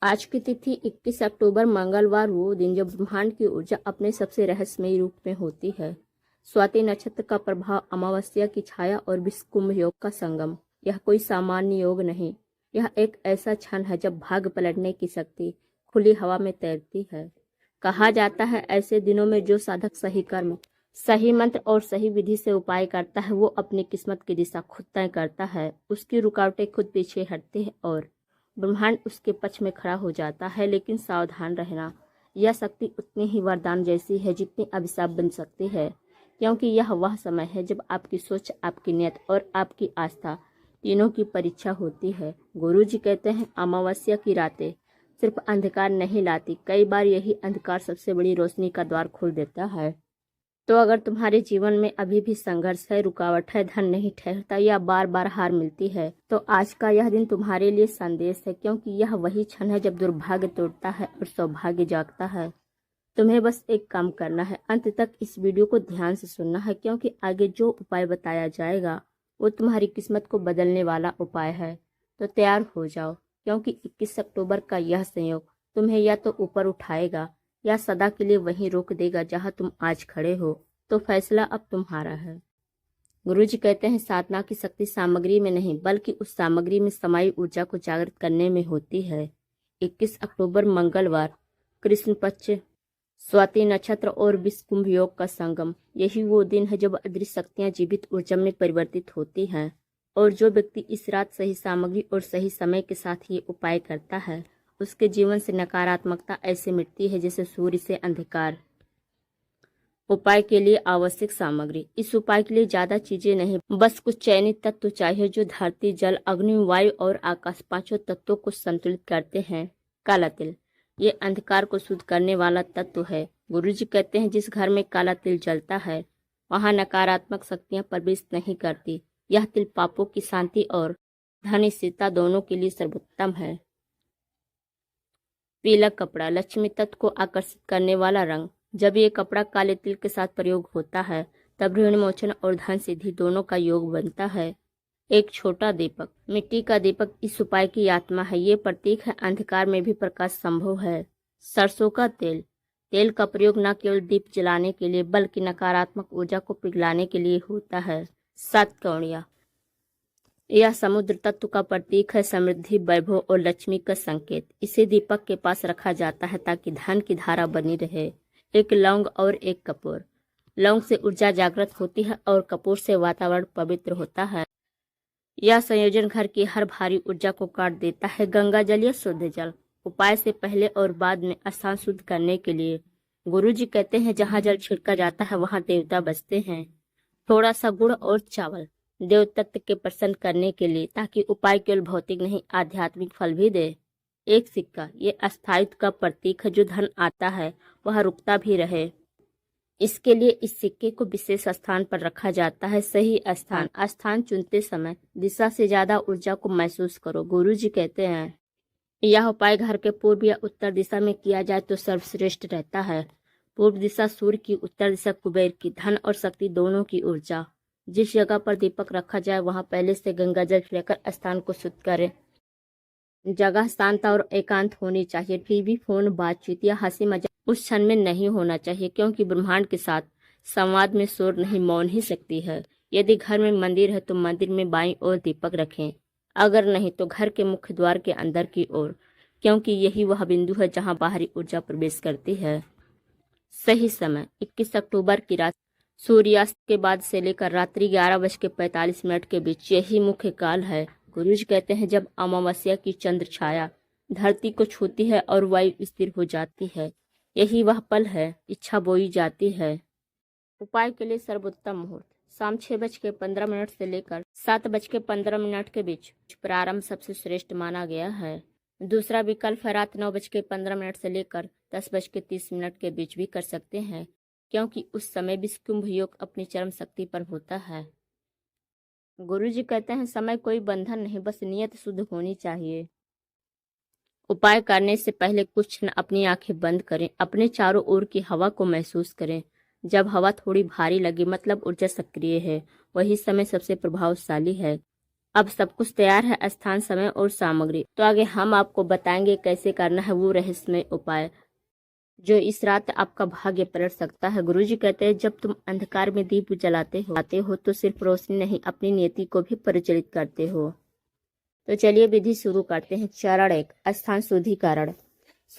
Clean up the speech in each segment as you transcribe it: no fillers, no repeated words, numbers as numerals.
आज की तिथि 21 अक्टूबर मंगलवार, वो दिन जब ब्रह्मांड की ऊर्जा अपने सबसे रहस्यमयी रूप में होती है। स्वाति नक्षत्र का प्रभाव, अमावस्या की छाया और विषुकुंभ योग का संगम। यह कोई सामान्य योग नहीं, यह एक ऐसा क्षण है जब भाग्य पलटने की शक्ति खुली हवा में तैरती है। कहा जाता है ऐसे दिनों में जो साधक सही कर्म, सही मंत्र और सही विधि से उपाय करता है, वो अपनी किस्मत की दिशा खुद तय करता है। उसकी रुकावटें खुद पीछे हटती है और ब्रह्मांड उसके पक्ष में खड़ा हो जाता है। लेकिन सावधान रहना, यह शक्ति उतनी ही वरदान जैसी है जितनी अभिशाप बन सकती है, क्योंकि यह वह समय है जब आपकी सोच, आपकी नियत और आपकी आस्था तीनों की परीक्षा होती है। गुरु जी कहते हैं, अमावस्या की रातें सिर्फ अंधकार नहीं लाती, कई बार यही अंधकार सबसे बड़ी रोशनी का द्वार खोल देता है। तो अगर तुम्हारे जीवन में अभी भी संघर्ष है, रुकावट है, धन नहीं ठहरता या बार बार हार मिलती है, तो आज का यह दिन तुम्हारे लिए संदेश है, क्योंकि यह वही क्षण है जब दुर्भाग्य टूटता है और सौभाग्य जागता है। तुम्हें बस एक काम करना है, अंत तक इस वीडियो को ध्यान से सुनना है, क्योंकि आगे जो उपाय बताया जाएगा वो तुम्हारी किस्मत को बदलने वाला उपाय है। तो तैयार हो जाओ, क्योंकि 21 अक्टूबर का यह संयोग तुम्हें या तो ऊपर उठाएगा या सदा के लिए वहीं रोक देगा जहां तुम आज खड़े हो। तो फैसला अब तुम्हारा है। गुरु जी कहते हैं, साधना की शक्ति सामग्री में नहीं, बल्कि उस सामग्री में समाई ऊर्जा को जागृत करने में होती है। 21 अक्टूबर मंगलवार, कृष्ण पक्ष, स्वाति नक्षत्र और विषुकुंभ योग का संगम। यही वो दिन है जब अदृश्य शक्तियां जीवित ऊर्जा में परिवर्तित होती हैं। और जो व्यक्ति इस रात सही सामग्री और सही समय के साथ ये उपाय करता है, उसके जीवन से नकारात्मकता ऐसे मिटती है जैसे सूर्य से अंधकार। उपाय के लिए आवश्यक सामग्री। इस उपाय के लिए ज्यादा चीजें नहीं, बस कुछ चयनित तत्व चाहिए जो धरती, जल, अग्नि, वायु और आकाश पांचों तत्वों को संतुलित करते हैं। काला तिल, ये अंधकार को शुद्ध करने वाला तत्व है। गुरु जी कहते हैं, जिस घर में काला तिल जलता है वहां नकारात्मक शक्तियां प्रवेश नहीं करती। यह तिल पापों की शांति और धन स्थिरता दोनों के लिए सर्वोत्तम है। पीला कपड़ा, लक्ष्मी तत्व को आकर्षित करने वाला रंग। जब ये कपड़ा काले तिल के साथ प्रयोग होता है तब ऋण मोचन और धन सिद्धि दोनों का योग बनता है। एक छोटा दीपक, मिट्टी का दीपक इस उपाय की आत्मा है। ये प्रतीक है अंधकार में भी प्रकाश संभव है। सरसों का तेल, तेल का प्रयोग न केवल दीप जलाने के लिए बल्कि नकारात्मक ऊर्जा को पिघलाने के लिए होता है। 7 कौड़ियाँ, यह समुद्र तत्व का प्रतीक है, समृद्धि, वैभव और लक्ष्मी का संकेत। इसे दीपक के पास रखा जाता है ताकि धन की धारा बनी रहे। एक लौंग और एक कपूर, लौंग से ऊर्जा जागृत होती है और कपूर से वातावरण पवित्र होता है। यह संयोजन घर की हर भारी ऊर्जा को काट देता है। गंगा जल या शुद्ध जल, उपाय से पहले और बाद में स्थान शुद्ध करने के लिए। गुरु जी कहते हैं, जहाँ जल छिड़का जाता है वहाँ देवता बसते हैं। थोड़ा सा गुड़ और चावल, देव तत्व के प्रसन्न करने के लिए, ताकि उपाय केवल भौतिक नहीं आध्यात्मिक फल भी दे। एक सिक्का, ये अस्थायित्व का प्रतीक है, जो धन आता है वह रुकता भी रहे। इसके लिए इस सिक्के को विशेष स्थान पर रखा जाता है। सही स्थान चुनते समय दिशा से ज्यादा ऊर्जा को महसूस करो। गुरु जी कहते हैं, यह उपाय घर के पूर्व या उत्तर दिशा में किया जाए तो सर्वश्रेष्ठ रहता है। पूर्व दिशा सूर्य की, उत्तर दिशा कुबेर की, धन और शक्ति दोनों की ऊर्जा। जिस जगह पर दीपक रखा जाए वहां पहले से गंगा जल लेकर स्थान को शुद्ध करें। जगह शांत और एकांत होनी चाहिए। फिर भी फोन, बातचीत या हंसी मजाक उस क्षण में नहीं होना चाहिए, क्योंकि ब्रह्मांड के साथ संवाद में शोर नहीं, मौन ही शक्ति है। यदि घर में मंदिर है तो मंदिर में बाईं ओर दीपक रखें, अगर नहीं तो घर के मुख्य द्वार के अंदर की ओर, क्योंकि यही वह बिंदु है जहां बाहरी ऊर्जा प्रवेश करती है। सही समय 21 अक्टूबर की रात सूर्यास्त के बाद से लेकर रात्रि 11:45 के बीच, यही मुख्य काल है। गुरुजी कहते हैं, जब अमावस्या की चंद्र छाया धरती को छूती है और वायु स्थिर हो जाती है, यही वह पल है, इच्छा बोई जाती है। उपाय के लिए सर्वोत्तम मुहूर्त शाम 6:15 से लेकर 7:15 के बीच प्रारंभ सबसे श्रेष्ठ माना गया है। दूसरा विकल्प है रात 9:15 से लेकर 10:30 के बीच भी कर सकते हैं, क्योंकि उस समय विषुकुंभ योग अपनी चरम शक्ति पर होता है। गुरु जी कहते हैं, समय कोई बंधन नहीं, बस नियत शुद्ध होनी चाहिए। उपाय करने से पहले कुछ क्षण अपनी आंखें बंद करें, अपने चारों ओर की हवा को महसूस करें। जब हवा थोड़ी भारी लगे मतलब ऊर्जा सक्रिय है, वही समय सबसे प्रभावशाली है। अब सब कुछ तैयार है, स्थान, समय और सामग्री। तो आगे हम आपको बताएंगे कैसे करना है वो रहस्यमय उपाय जो इस रात आपका भाग्य पलट सकता है। गुरुजी कहते हैं जब तुम अंधकार में दीप जलाते हो तो सिर्फ रोशनी नहीं अपनी नियति को भी परिचालित करते हो। तो चलिए विधि शुरू करते हैं। चरण 1, स्थान शुद्धिकरण।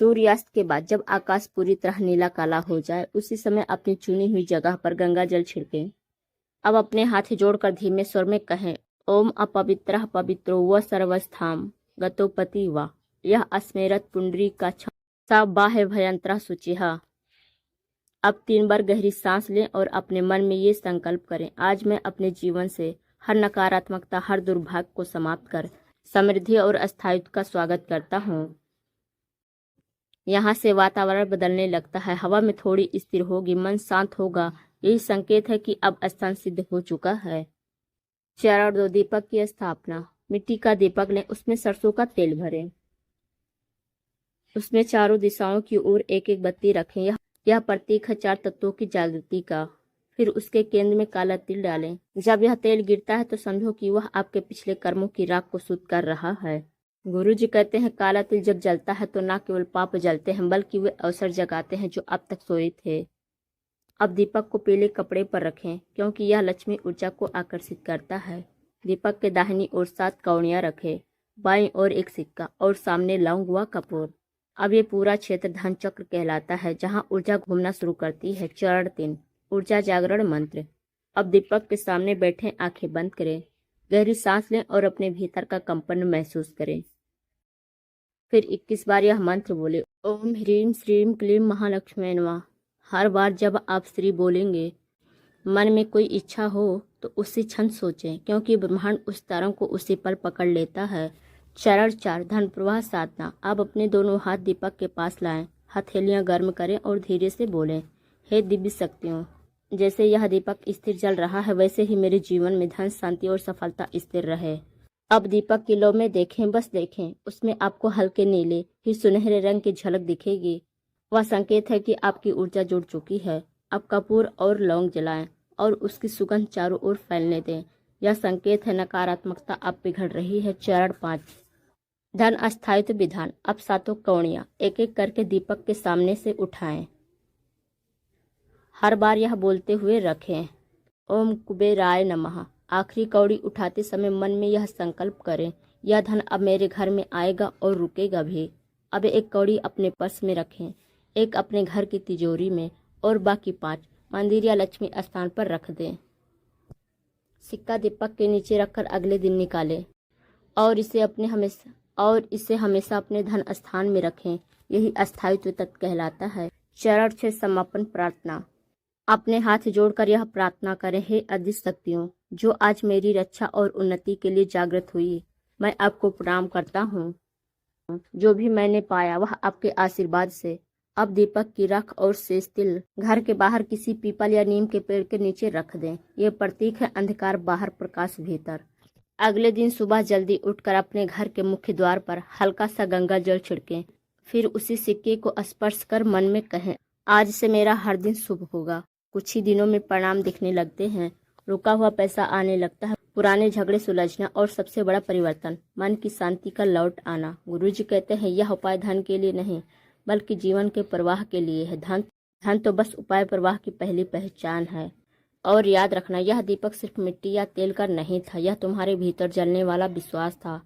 सूर्यास्त के बाद जब आकाश पूरी तरह नीला काला हो जाए उसी समय अपनी चुनी हुई जगह पर गंगा जल छिड़कें। अब अपने हाथ जोड़कर धीमे स्वर में कहें, ओम अपवित्रः पवित्रो व सर्वस्थाम गतोपति वा यह अस्मेरत पुंडरी का सा बाह्य भयंतरा शुचिः। अब 3 बार गहरी सांस लें और अपने मन में ये संकल्प करें, आज मैं अपने जीवन से हर नकारात्मकता, हर दुर्भाग्य को समाप्त कर समृद्धि और स्थायित्व का स्वागत करता हूँ। यहाँ से वातावरण बदलने लगता है, हवा में थोड़ी स्थिर होगी, मन शांत होगा। यही संकेत है कि अब स्थान सिद्ध हो चुका है। चरण 2, दीपक की स्थापना। मिट्टी का दीपक लें, उसमें सरसों का तेल भरें, उसमें चारों दिशाओं की ओर एक एक बत्ती रखें। यह प्रतीक है 4 तत्वों की जागृति का। फिर उसके केंद्र में काला तिल डालें। जब यह तेल गिरता है तो समझो कि वह आपके पिछले कर्मों की राख को शुद्ध कर रहा है। गुरु जी कहते हैं काला तिल जब जलता है तो न केवल पाप जलते हैं बल्कि वे अवसर जगाते हैं जो अब तक सोए थे। अब दीपक को पीले कपड़े पर रखें क्योंकि यह लक्ष्मी ऊर्जा को आकर्षित करता है। दीपक के दाहिनी ओर 7 कौड़ियां रखें, बाईं ओर 1 सिक्का और सामने लौंग व कपूर। अब ये पूरा क्षेत्र धन चक्र कहलाता है जहाँ ऊर्जा घूमना शुरू करती है। चरण 3, ऊर्जा जागरण मंत्र। अब दीपक के सामने बैठे, आंखें बंद करें, गहरी सांस लें और अपने भीतर का कंपन महसूस करें। फिर 21 बार यह मंत्र बोले, ओम ह्रीम श्रीम क्लीम महालक्ष्मी नमः। हर बार जब आप श्री बोलेंगे मन में कोई इच्छा हो तो उसी क्षण सोचें क्योंकि ब्रह्मांड उस तरंग को उसी पल पकड़ लेता है। चरण 4, धन प्रवाह साधना। अब अपने दोनों हाथ दीपक के पास लाएं, हथेलियां गर्म करें और धीरे से बोलें, हे दिव्य शक्तियों, जैसे यह दीपक स्थिर जल रहा है वैसे ही मेरे जीवन में धन, शांति और सफलता स्थिर रहे। अब दीपक की लौ में देखें, बस देखें, उसमें आपको हल्के नीले फिर सुनहरे रंग की झलक दिखेगी। वह संकेत है कि आपकी ऊर्जा जुड़ चुकी है। अब कपूर और लौंग जलाएं और उसकी सुगंध चारों ओर फैलने दें। यह संकेत है नकारात्मकता अब पिघल रही है। चरण 5, धन अस्थायित्व विधान। अब 7 कौड़ियां एक एक करके दीपक के सामने से उठाएं। हर बार यह बोलते हुए रखें, ओम कुबेराय नमः। आखिरी कौड़ी उठाते समय मन में यह संकल्प करें, यह धन अब मेरे घर में आएगा और रुकेगा भी। अब 1 कौड़ी अपने पर्स में रखें, 1 अपने घर की तिजोरी में और बाकी 5 मंदिर या लक्ष्मी स्थान पर रख दें। सिक्का दीपक के नीचे रखकर अगले दिन निकालें और इसे हमेशा अपने धन स्थान में रखें। यही अस्थायित्व तत्व कहलाता है। चरण 6, समापन प्रार्थना। अपने हाथ जोड़कर यह प्रार्थना करें, हे अदृश्य शक्तियों जो आज मेरी रक्षा और उन्नति के लिए जागृत हुई, मैं आपको प्रणाम करता हूँ। जो भी मैंने पाया वह आपके आशीर्वाद से। अब दीपक की राख और शेष तिल घर के बाहर किसी पीपल या नीम के पेड़ के नीचे रख दें। ये प्रतीक है अंधकार बाहर, प्रकाश भीतर। अगले दिन सुबह जल्दी उठकर अपने घर के मुख्य द्वार पर हल्का सा गंगा जल छिड़कें। फिर उसी सिक्के को स्पर्श कर मन में कहें, आज से मेरा हर दिन शुभ होगा। कुछ ही दिनों में परिणाम दिखने लगते हैं, रुका हुआ पैसा आने लगता है, पुराने झगड़े सुलझना और सबसे बड़ा परिवर्तन, मन की शांति का लौट आना। गुरुजी कहते हैं यह उपाय धन के लिए नहीं बल्कि जीवन के प्रवाह के लिए है। धन तो बस उपाय प्रवाह की पहली पहचान है। और याद रखना, यह दीपक सिर्फ मिट्टी या तेल का नहीं था, यह तुम्हारे भीतर जलने वाला विश्वास था।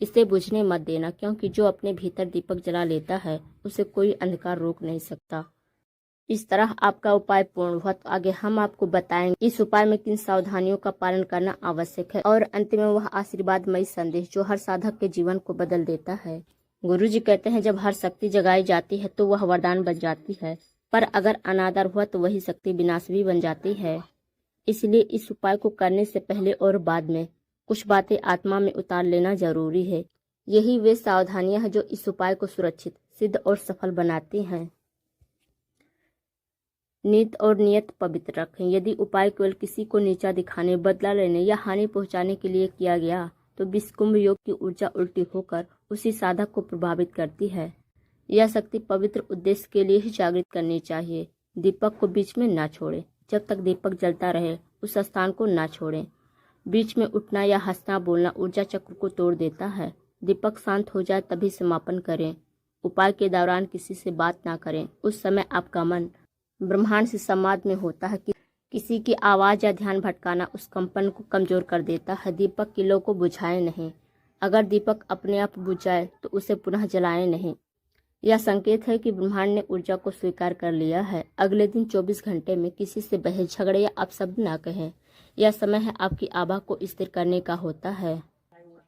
इसे बुझने मत देना क्योंकि जो अपने भीतर दीपक जला लेता है उसे कोई अंधकार रोक नहीं सकता। इस तरह आपका उपाय पूर्ण हुआ। तो आगे हम आपको बताएंगे इस उपाय में किन सावधानियों का पालन करना आवश्यक है और अंत में वह आशीर्वादमयी संदेश जो हर साधक के जीवन को बदल देता है। गुरुजी कहते हैं जब हर शक्ति जगाई जाती है तो वह वरदान बन जाती है, पर अगर अनादर हुआ तो वही शक्ति विनाश भी बन जाती है। इसलिए इस उपाय को करने से पहले और बाद में कुछ बातें आत्मा में उतार लेना जरूरी है। यही वे सावधानियां हैं जो इस उपाय को सुरक्षित, सिद्ध और सफल बनाती हैं। नीत और नियत पवित्र रखें। यदि उपाय केवल किसी को नीचा दिखाने, बदला लेने या हानि पहुंचाने के लिए किया गया तो विषकुंभ योग की ऊर्जा उल्टी होकर उसी साधक को प्रभावित करती है। यह शक्ति पवित्र उद्देश्य के लिए ही जागृत करनी चाहिए। दीपक को बीच में ना छोड़ें, जब तक दीपक जलता रहे उस स्थान को ना छोड़ें। बीच में उठना या हंसना बोलना ऊर्जा चक्र को तोड़ देता है। दीपक शांत हो जाए तभी समापन करें। उपाय के दौरान किसी से बात ना करें। उस समय आपका मन ब्रह्मांड से संवाद में होता है कि किसी की आवाज़ या ध्यान भटकाना उस कंपन को कमजोर कर देता है। दीपक किलो को बुझाएं नहीं। अगर दीपक अपने आप बुझ जाए तो उसे पुनः जलाएं नहीं। यह संकेत है कि ब्रह्मांड ने ऊर्जा को स्वीकार कर लिया है। अगले दिन 24 घंटे में किसी से बहस झगड़े या अपशब्द ना कहें। यह समय है आपकी आभा को स्थिर करने का होता है।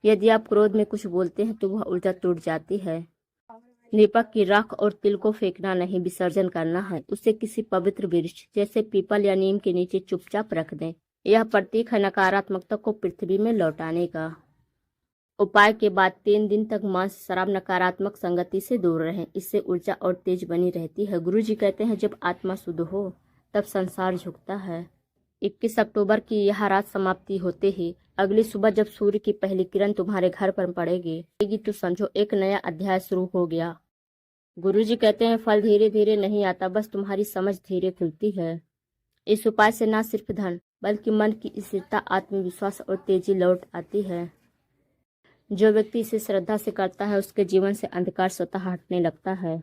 यदि आप क्रोध में कुछ बोलते हैं तो वह ऊर्जा टूट जाती है। दीपक की राख और तिल को फेंकना नहीं, विसर्जन करना है। उसे किसी पवित्र वृक्ष जैसे पीपल या नीम के नीचे चुपचाप रख दें। यह प्रतीक है नकारात्मकता को पृथ्वी में लौटाने का। उपाय के बाद 3 दिन तक मांस, शराब, नकारात्मक संगति से दूर रहें। इससे ऊर्जा और तेज बनी रहती है। गुरु जी कहते हैं जब आत्मा शुद्ध हो तब संसार झुकता है। 21 अक्टूबर की यह रात समाप्ति होते ही अगली सुबह जब सूर्य की पहली किरण तुम्हारे घर पर पड़ेगी तो समझो एक नया अध्याय शुरू हो गया। गुरु जी कहते हैं फल धीरे धीरे नहीं आता, बस तुम्हारी समझ धीरे खुलती है। इस उपाय से न सिर्फ धन बल्कि मन की स्थिरता, आत्मविश्वास और तेजी लौट आती है। जो व्यक्ति इसे श्रद्धा से करता है उसके जीवन से अंधकार स्वतः हटने लगता है।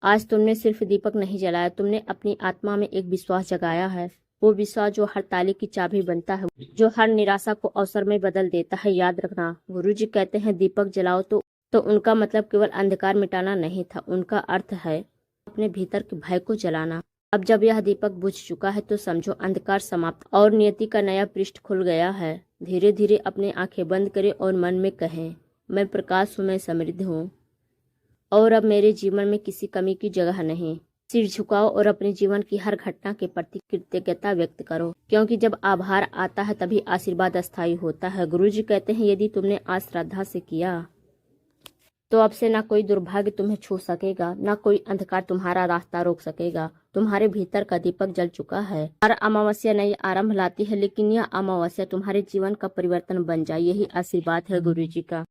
आज तुमने सिर्फ दीपक नहीं जलाया, तुमने अपनी आत्मा में एक विश्वास जगाया है। वो विश्वास जो हर ताले की चाबी बनता है, जो हर निराशा को अवसर में बदल देता है। याद रखना, गुरु जी कहते हैं दीपक जलाओ तो उनका मतलब केवल अंधकार मिटाना नहीं था। उनका अर्थ है अपने भीतर के भय को जलाना। अब जब यह दीपक बुझ चुका है तो समझो अंधकार समाप्त और नियति का नया पृष्ठ खुल गया है। धीरे धीरे अपनी आंखें बंद करें और मन में कहें, मैं प्रकाश हूँ, मैं समृद्ध हूँ और अब मेरे जीवन में किसी कमी की जगह नहीं। सिर झुकाओ और अपने जीवन की हर घटना के प्रति कृतज्ञता व्यक्त करो, क्योंकि जब आभार आता है तभी आशीर्वाद अस्थायी होता है। गुरु जी कहते हैं यदि तुमने आज श्रद्धा से किया तो अब से ना कोई दुर्भाग्य तुम्हें छू सकेगा, ना कोई अंधकार तुम्हारा रास्ता रोक सकेगा। तुम्हारे भीतर का दीपक जल चुका है। हर अमावस्या नई आरंभ लाती है, लेकिन यह अमावस्या तुम्हारे जीवन का परिवर्तन बन जाए, यही आशीर्वाद है गुरु जी का।